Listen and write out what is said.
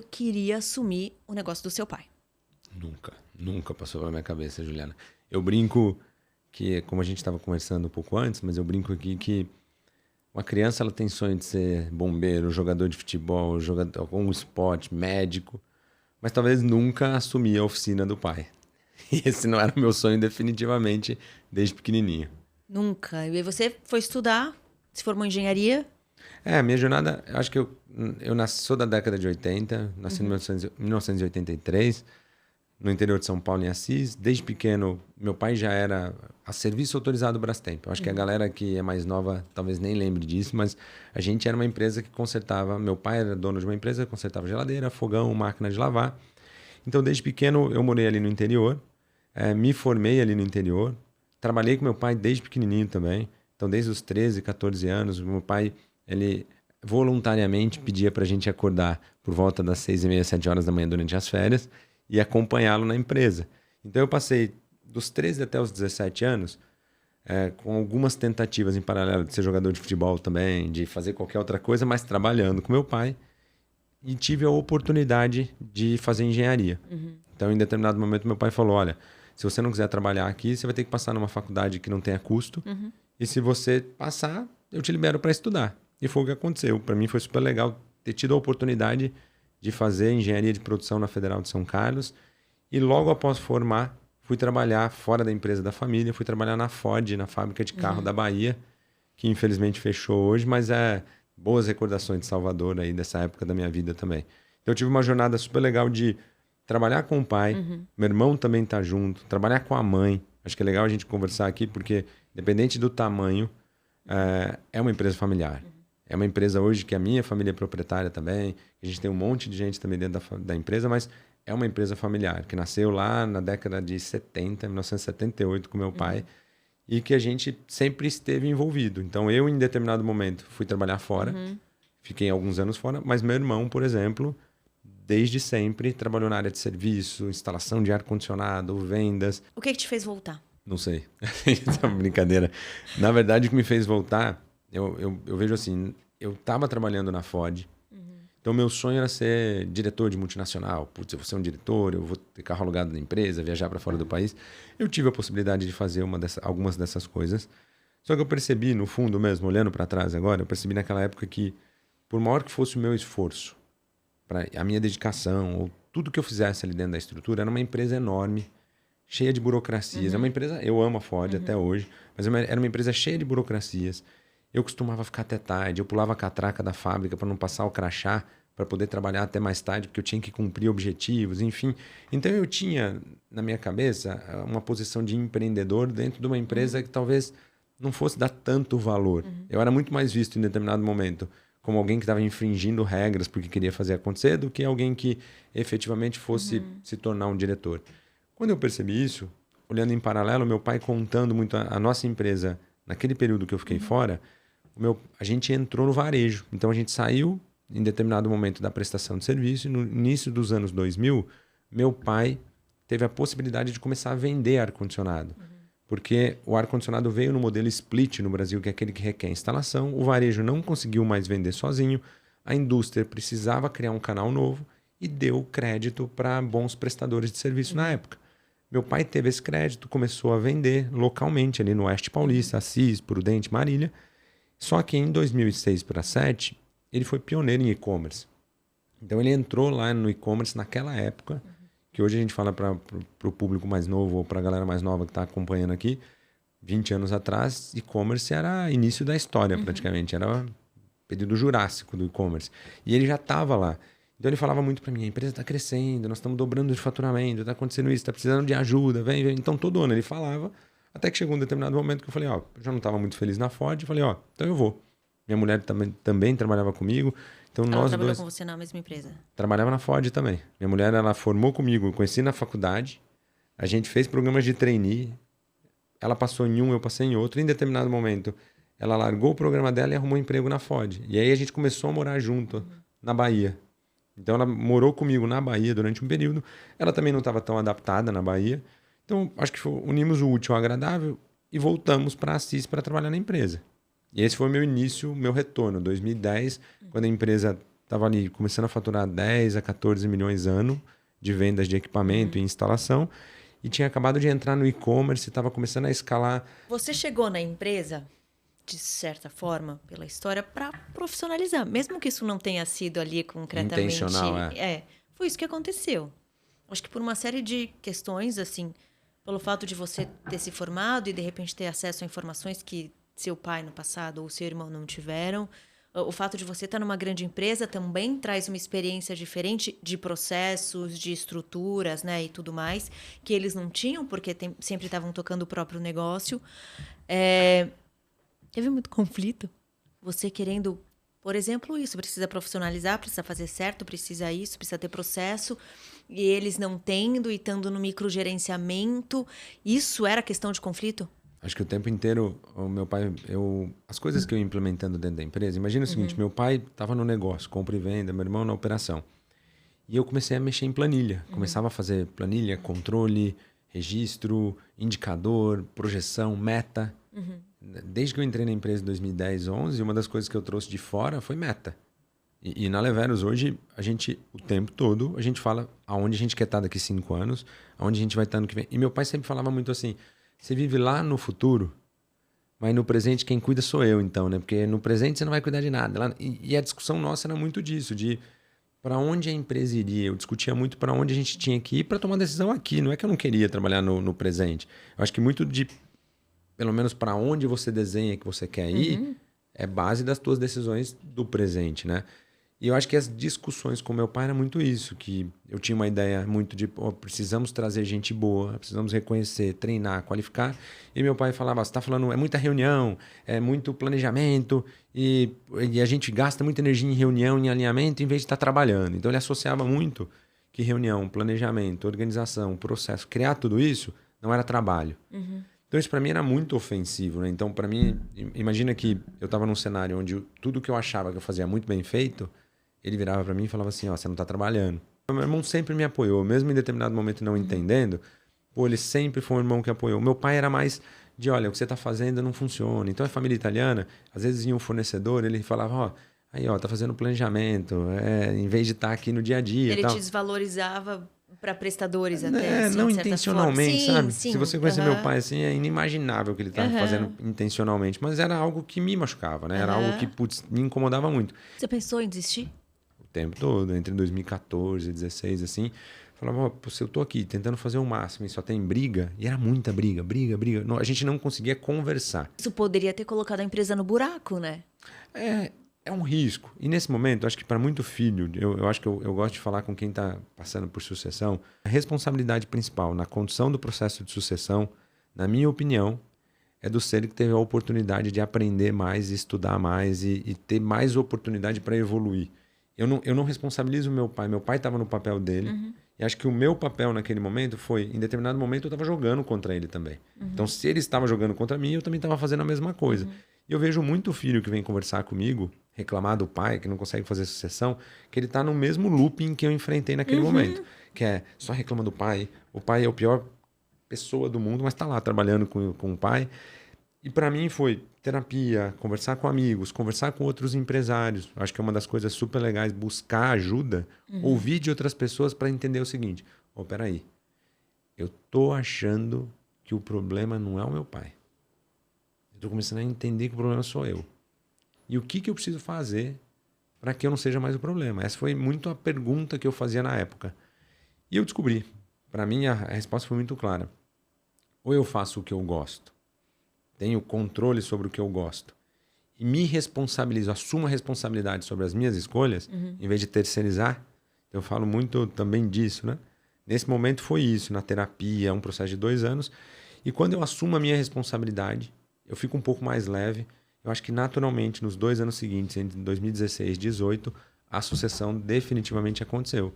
queria assumir o negócio do seu pai? Nunca passou pela minha cabeça, Juliana. Eu brinco que, como a gente estava conversando um pouco antes, mas eu brinco aqui que uma criança ela tem sonho de ser bombeiro, jogador de futebol, jogador com esporte, médico, mas talvez nunca assumir a oficina do pai. E esse não era o meu sonho definitivamente desde pequenininho. Nunca. E aí você foi estudar, se formou em engenharia? A minha jornada, eu acho que eu sou da década de 80, nasci em 1983, no interior de São Paulo, em Assis. Desde pequeno, meu pai já era a serviço autorizado Brastemp. Eu acho que a galera que é mais nova talvez nem lembre disso, mas a gente era uma empresa que consertava. Meu pai era dono de uma empresa que consertava geladeira, fogão, máquina de lavar. Então, desde pequeno, eu morei ali no interior, me formei ali no interior, trabalhei com meu pai desde pequenininho também. Então, desde os 13, 14 anos, meu pai, ele voluntariamente pedia para a gente acordar por volta das 6h30, 7 horas da manhã durante as férias e acompanhá-lo na empresa. Então, eu passei dos 13 até os 17 anos com algumas tentativas em paralelo de ser jogador de futebol também, de fazer qualquer outra coisa, mas trabalhando com meu pai. E tive a oportunidade de fazer engenharia. Então, em determinado momento, meu pai falou, olha, se você não quiser trabalhar aqui, você vai ter que passar numa faculdade que não tenha custo. E se você passar, eu te libero para estudar. E foi o que aconteceu. Para mim foi super legal ter tido a oportunidade de fazer engenharia de produção na Federal de São Carlos. E logo após formar, fui trabalhar fora da empresa da família. Fui trabalhar na Ford, na fábrica de carro da Bahia, que infelizmente fechou hoje, mas boas recordações de Salvador aí dessa época da minha vida também. Então eu tive uma jornada super legal de trabalhar com o pai, meu irmão também tá junto, trabalhar com a mãe. Acho que é legal a gente conversar aqui porque, independente do tamanho, é uma empresa familiar. É uma empresa hoje que a minha família é proprietária também, a gente tem um monte de gente também dentro da empresa, mas é uma empresa familiar, que nasceu lá na década de 70, 1978, com meu pai, e que a gente sempre esteve envolvido. Então, eu, em determinado momento, fui trabalhar fora, fiquei alguns anos fora, mas meu irmão, por exemplo, desde sempre trabalhou na área de serviço, instalação de ar-condicionado, vendas. O que te fez voltar? Não sei. Isso é uma brincadeira. Na verdade, o que me fez voltar, eu vejo assim, eu estava trabalhando na Ford, então meu sonho era ser diretor de multinacional. Putz, eu vou ser um diretor, eu vou ter carro alugado na empresa, viajar para fora do país. Eu tive a possibilidade de fazer algumas dessas coisas. Só que eu percebi, no fundo mesmo, olhando para trás agora, eu percebi naquela época que, por maior que fosse o meu esforço, a minha dedicação, ou tudo que eu fizesse ali dentro da estrutura, era uma empresa enorme, cheia de burocracias. É uma empresa, eu amo a Ford até hoje, mas era uma empresa cheia de burocracias. Eu costumava ficar até tarde, eu pulava a catraca da fábrica para não passar o crachá, para poder trabalhar até mais tarde, porque eu tinha que cumprir objetivos, enfim. Então eu tinha, na minha cabeça, uma posição de empreendedor dentro de uma empresa que talvez não fosse dar tanto valor. Eu era muito mais visto em determinado momento como alguém que estava infringindo regras porque queria fazer acontecer do que alguém que efetivamente fosse se tornar um diretor. Quando eu percebi isso, olhando em paralelo, meu pai contando muito a nossa empresa, naquele período que eu fiquei fora, a gente entrou no varejo. Então a gente saiu em determinado momento da prestação de serviço e no início dos anos 2000, meu pai teve a possibilidade de começar a vender ar-condicionado. Porque o ar-condicionado veio no modelo split no Brasil, que é aquele que requer instalação. O varejo não conseguiu mais vender sozinho. A indústria precisava criar um canal novo e deu crédito para bons prestadores de serviço na época. Meu pai teve esse crédito, começou a vender localmente ali no Oeste Paulista, Assis, Prudente, Marília. Só que em 2006 para 2007, ele foi pioneiro em e-commerce. Então ele entrou lá no e-commerce naquela época, que hoje a gente fala para o público mais novo ou para a galera mais nova que está acompanhando aqui, 20 anos atrás, e-commerce era início da história praticamente, era período jurássico do e-commerce. E ele já estava lá. Então ele falava muito para mim, a empresa está crescendo, nós estamos dobrando de faturamento, está acontecendo isso, está precisando de ajuda, vem. Então todo ano ele falava, até que chegou um determinado momento que eu falei, eu já não estava muito feliz na Ford, eu falei, então eu vou. Minha mulher também trabalhava comigo. Então Ela nós trabalhou dois... com você na mesma empresa? Trabalhava na Ford também. Minha mulher, ela formou comigo, eu conheci na faculdade. A gente fez programas de trainee. Ela passou em um, eu passei em outro. Em determinado momento, ela largou o programa dela e arrumou um emprego na Ford. E aí a gente começou a morar junto na Bahia. Então ela morou comigo na Bahia durante um período. Ela também não estava tão adaptada na Bahia. Então acho que unimos o útil ao agradável e voltamos para Assis para trabalhar na empresa. E esse foi o meu início, meu retorno, 2010, quando a empresa estava ali começando a faturar 10 a 14 milhões ano de vendas de equipamento e instalação, e tinha acabado de entrar no e-commerce, estava começando a escalar. Você chegou na empresa, de certa forma, pela história, para profissionalizar. Mesmo que isso não tenha sido ali concretamente... Intencional, foi isso que aconteceu. Acho que por uma série de questões, assim, pelo fato de você ter se formado e, de repente, ter acesso a informações que seu pai no passado ou seu irmão não tiveram. O fato de você estar numa grande empresa também traz uma experiência diferente de processos, de estruturas, né, e tudo mais, que eles não tinham, porque sempre estavam tocando o próprio negócio. Teve muito conflito. Você querendo, por exemplo, isso, precisa profissionalizar, precisa fazer certo, precisa isso, precisa ter processo, e eles não tendo e estando no microgerenciamento. Isso era questão de conflito? Acho que o tempo inteiro, o meu pai, as coisas que eu ia implementando dentro da empresa, imagina o seguinte, meu pai estava no negócio, compra e venda, meu irmão na operação. E eu comecei a mexer em planilha. Começava a fazer planilha, controle, registro, indicador, projeção, meta. Desde que eu entrei na empresa em 2010, 11, uma das coisas que eu trouxe de fora foi meta. E na Leveros hoje, o tempo todo, a gente fala aonde a gente quer estar daqui 5 anos, aonde a gente vai estar ano que vem. E meu pai sempre falava muito assim, você vive lá no futuro, mas no presente quem cuida sou eu, então, né? Porque no presente você não vai cuidar de nada. E a discussão nossa era muito disso, de para onde a empresa iria. Eu discutia muito para onde a gente tinha que ir para tomar decisão aqui. Não é que eu não queria trabalhar no presente. Eu acho que muito de, pelo menos para onde você desenha que você quer ir, é base das tuas decisões do presente, né? E eu acho que as discussões com meu pai era muito isso, que eu tinha uma ideia muito de, precisamos trazer gente boa, precisamos reconhecer, treinar, qualificar. E meu pai falava, você está falando, é muita reunião, é muito planejamento, e a gente gasta muita energia em reunião, em alinhamento, em vez de estar trabalhando. Então ele associava muito que reunião, planejamento, organização, processo, criar tudo isso não era trabalho. Então isso para mim era muito ofensivo, né? Então para mim, imagina que eu estava num cenário onde tudo que eu achava que eu fazia muito bem feito, ele virava para mim e falava assim, você não está trabalhando. Meu irmão sempre me apoiou, mesmo em determinado momento não entendendo, ele sempre foi um irmão que apoiou. Meu pai era mais de, olha, o que você está fazendo não funciona. Então, a família italiana, às vezes vinha um fornecedor, ele falava, tá fazendo planejamento, em vez de estar aqui no dia a dia. Ele tal. te desvalorizava para prestadores até, assim, não de certa intencionalmente, forma. sabe? Sim, Se você conhecer meu pai, assim, é inimaginável que ele estava fazendo intencionalmente. Mas era algo que me machucava, né? Era algo que, me incomodava muito. Você pensou em desistir? O tempo todo, entre 2014 e 2016, assim. Falava, se eu tô aqui tentando fazer o máximo e só tem briga, e era muita briga. Não, a gente não conseguia conversar. Isso poderia ter colocado a empresa no buraco, né? É um risco. E nesse momento, acho que para muito filho, eu acho que eu gosto de falar com quem está passando por sucessão, a responsabilidade principal na condução do processo de sucessão, na minha opinião, é do ser que teve a oportunidade de aprender mais, estudar mais e ter mais oportunidade para evoluir. Eu não responsabilizo meu pai. Meu pai estava no papel dele. E acho que o meu papel naquele momento foi, em determinado momento, eu estava jogando contra ele também. Então, se ele estava jogando contra mim, eu também estava fazendo a mesma coisa. E eu vejo muito filho que vem conversar comigo, reclamar do pai, que não consegue fazer sucessão, que ele está no mesmo looping que eu enfrentei naquele momento. Que é, só reclama do pai. O pai é a pior pessoa do mundo, mas está lá trabalhando com o pai. E para mim foi terapia, conversar com amigos, conversar com outros empresários. Acho que é uma das coisas super legais, buscar ajuda, ouvir de outras pessoas para entender o seguinte. Peraí, eu tô achando que o problema não é o meu pai. Eu tô começando a entender que o problema sou eu. E o que eu preciso fazer para que eu não seja mais o problema? Essa foi muito a pergunta que eu fazia na época. E eu descobri. Para mim, a resposta foi muito clara. Ou eu faço o que eu gosto, tenho controle sobre o que eu gosto e me responsabilizo, assumo a responsabilidade sobre as minhas escolhas, em vez de terceirizar. Eu falo muito também disso, né? Nesse momento foi isso, na terapia, um processo de 2 anos. E quando eu assumo a minha responsabilidade, eu fico um pouco mais leve. Eu acho que naturalmente, nos 2 anos seguintes, entre 2016 e 2018, a sucessão definitivamente aconteceu.